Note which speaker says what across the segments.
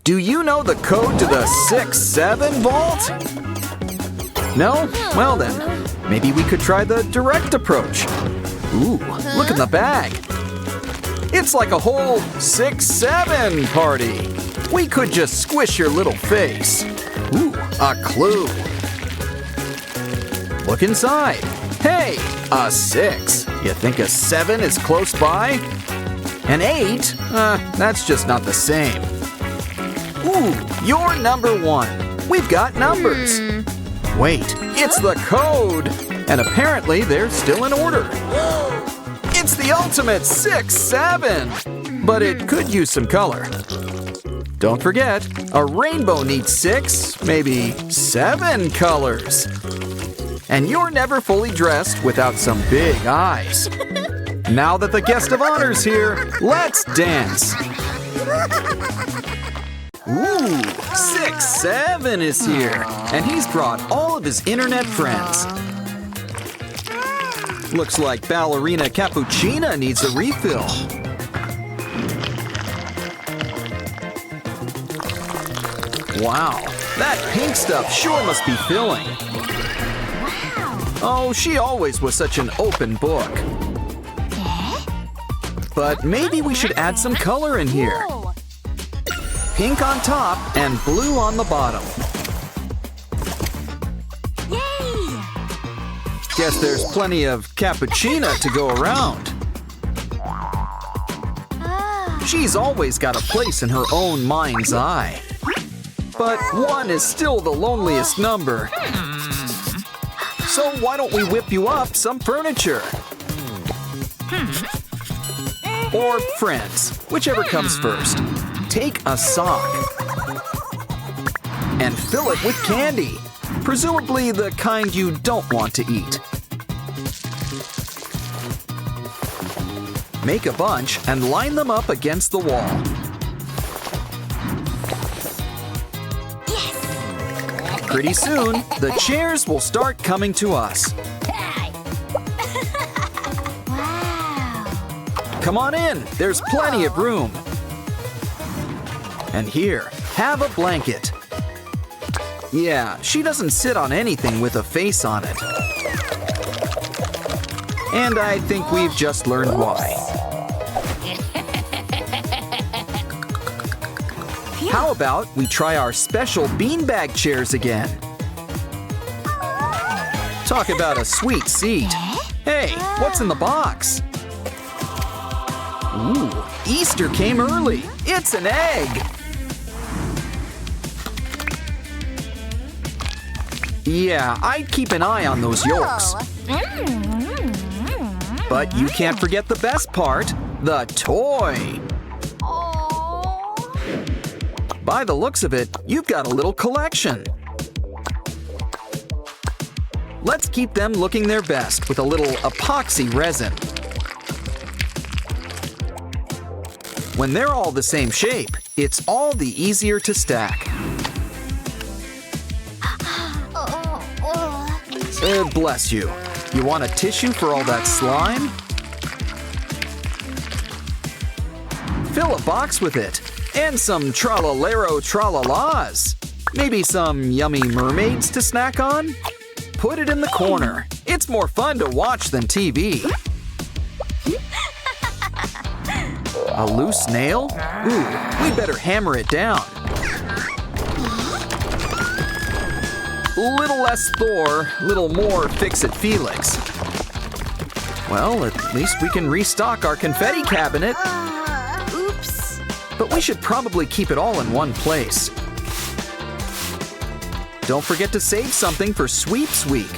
Speaker 1: Do you know the code to the 6-7 vault? No? Well then, maybe we could try the direct approach. Ooh, look in the bag. It's like a whole 6-7 party. We could just squish your little face. Ooh, a clue. Look inside. Hey, a 6. You think a 7 is close by? An 8? That's just not the same. Ooh, you're number 1. We've got numbers. Wait, it's the code. And apparently they're still in order. It's the ultimate 6-7. But it could use some color. Don't forget, a rainbow needs 6, maybe 7 colors. And you're never fully dressed without some big eyes. Now that the guest of honor's here, let's dance. Ooh, 6-7 is here, and he's brought all of his internet friends. Looks like Ballerina Cappuccina needs a refill. Wow, that pink stuff sure must be filling. Oh, she always was such an open book. But maybe we should add some color in here. Pink on top and blue on the bottom. Guess there's plenty of cappuccina to go around. She's always got a place in her own mind's eye. But 1 is still the loneliest number. So why don't we whip you up some furniture? Or friends, whichever comes first. Take a sock and fill it with candy, presumably the kind you don't want to eat. Make a bunch and line them up against the wall. Pretty soon, the chairs will start coming to us. Come on in, there's plenty of room. And here, have a blanket. Yeah, she doesn't sit on anything with a face on it. And I think we've just learned why. How about we try our special beanbag chairs again? Talk about a sweet seat. Hey, what's in the box? Ooh, Easter came early. It's an egg. Yeah, I'd keep an eye on those yolks. But you can't forget the best part, the toy. By the looks of it, you've got a little collection. Let's keep them looking their best with a little epoxy resin. When they're all the same shape, it's all the easier to stack. Bless you. You want a tissue for all that slime? Fill a box with it. And some tralalero tralalas. Maybe some yummy mermaids to snack on? Put it in the corner. It's more fun to watch than TV. A loose nail? Ooh, we better hammer it down. Little less Thor, little more Fix-It Felix. Well, at least we can restock our confetti cabinet. But we should probably keep it all in one place. Don't forget to save something for Sweeps Week.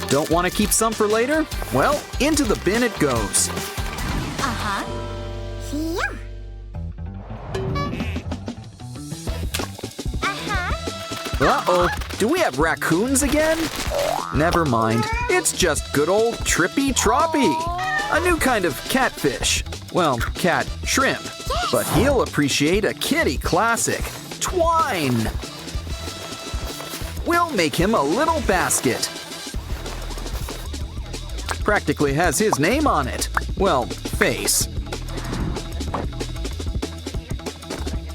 Speaker 1: Don't want to keep some for later? Well, into the bin it goes. Uh-oh, do we have raccoons again? Never mind, it's just good old Trippy Troppy. A new kind of catfish. Well, cat shrimp. But he'll appreciate a kitty classic, twine. We'll make him a little basket. Practically has his name on it. Well, face.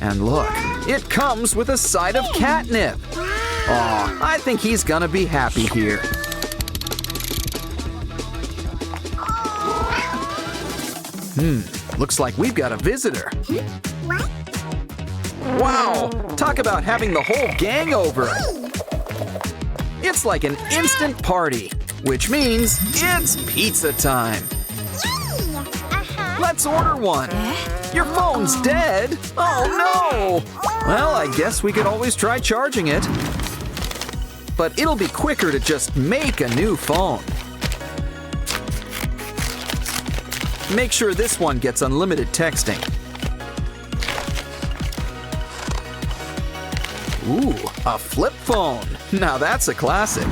Speaker 1: And look, it comes with a side of catnip. Aw, I think he's gonna be happy here. Looks like we've got a visitor. Wow, talk about having the whole gang over. It's like an instant party, which means it's pizza time. Let's order one. Your phone's dead. Oh no! Well, I guess we could always try charging it. But it'll be quicker to just make a new phone. Make sure this one gets unlimited texting. Ooh, a flip phone. Now that's a classic.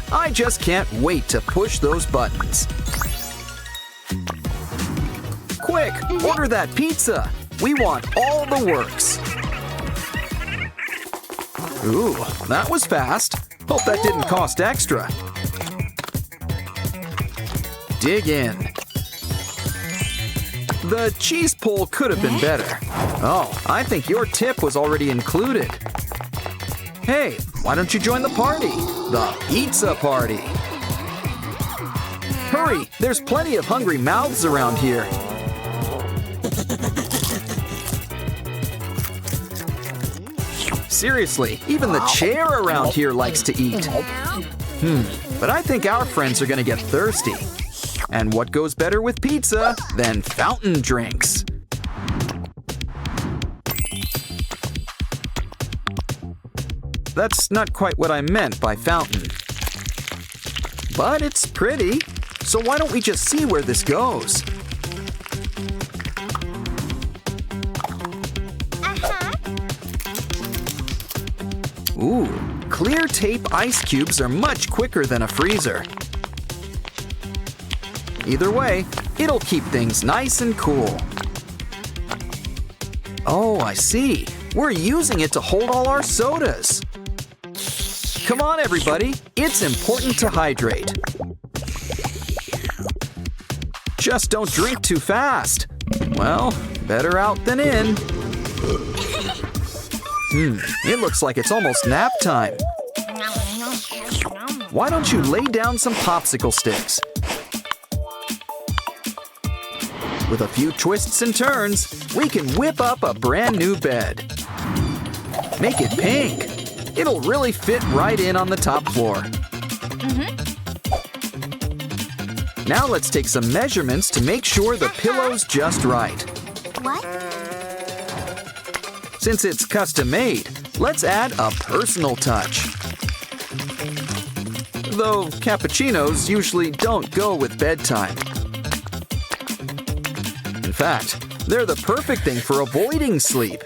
Speaker 1: I just can't wait to push those buttons. Quick, order that pizza. We want all the works. Ooh, that was fast. Hope that didn't cost extra. Dig in. The cheese pull could have been better. Oh, I think your tip was already included. Hey, why don't you join the party? The pizza party. Hurry, there's plenty of hungry mouths around here. Seriously, even the chair around here likes to eat. But I think our friends are gonna get thirsty. And what goes better with pizza than fountain drinks? That's not quite what I meant by fountain. But it's pretty, so why don't we just see where this goes? Ooh, clear tape ice cubes are much quicker than a freezer. Either way, it'll keep things nice and cool. Oh, I see. We're using it to hold all our sodas. Come on, everybody. It's important to hydrate. Just don't drink too fast. Well, better out than in. It looks like it's almost nap time. Why don't you lay down some popsicle sticks? With a few twists and turns, we can whip up a brand new bed. Make it pink. It'll really fit right in on the top floor. Now let's take some measurements to make sure the pillow's just right.
Speaker 2: What?
Speaker 1: Since it's custom made, let's add a personal touch. Though cappuccinos usually don't go with bedtime. In fact, they're the perfect thing for avoiding sleep.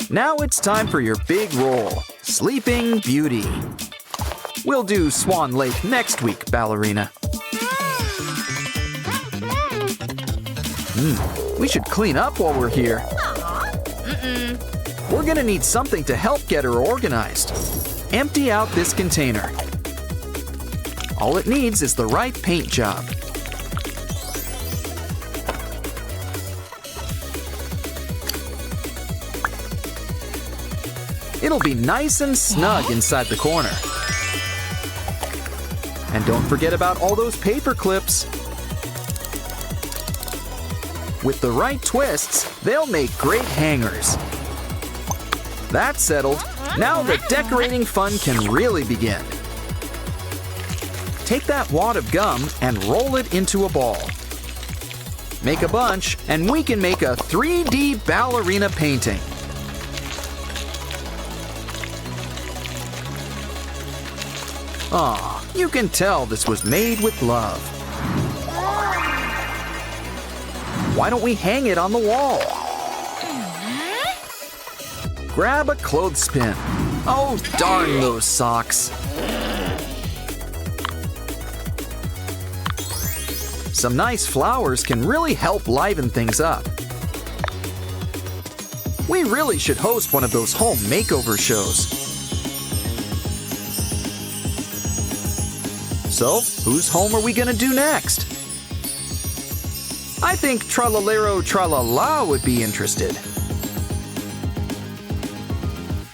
Speaker 1: Now it's time for your big role, Sleeping Beauty. We'll do Swan Lake next week, ballerina. We should clean up while we're here. We're gonna need something to help get her organized. Empty out this container. All it needs is the right paint job. It'll be nice and snug inside the corner. And don't forget about all those paper clips. With the right twists, they'll make great hangers. That's settled. Now the decorating fun can really begin. Take that wad of gum and roll it into a ball. Make a bunch, and we can make a 3D ballerina painting. Aw, you can tell this was made with love. Why don't we hang it on the wall? Grab a clothespin. Oh, darn those socks. Some nice flowers can really help liven things up. We really should host one of those home makeover shows. So, whose home are we gonna do next? I think Tralalero Tralala would be interested.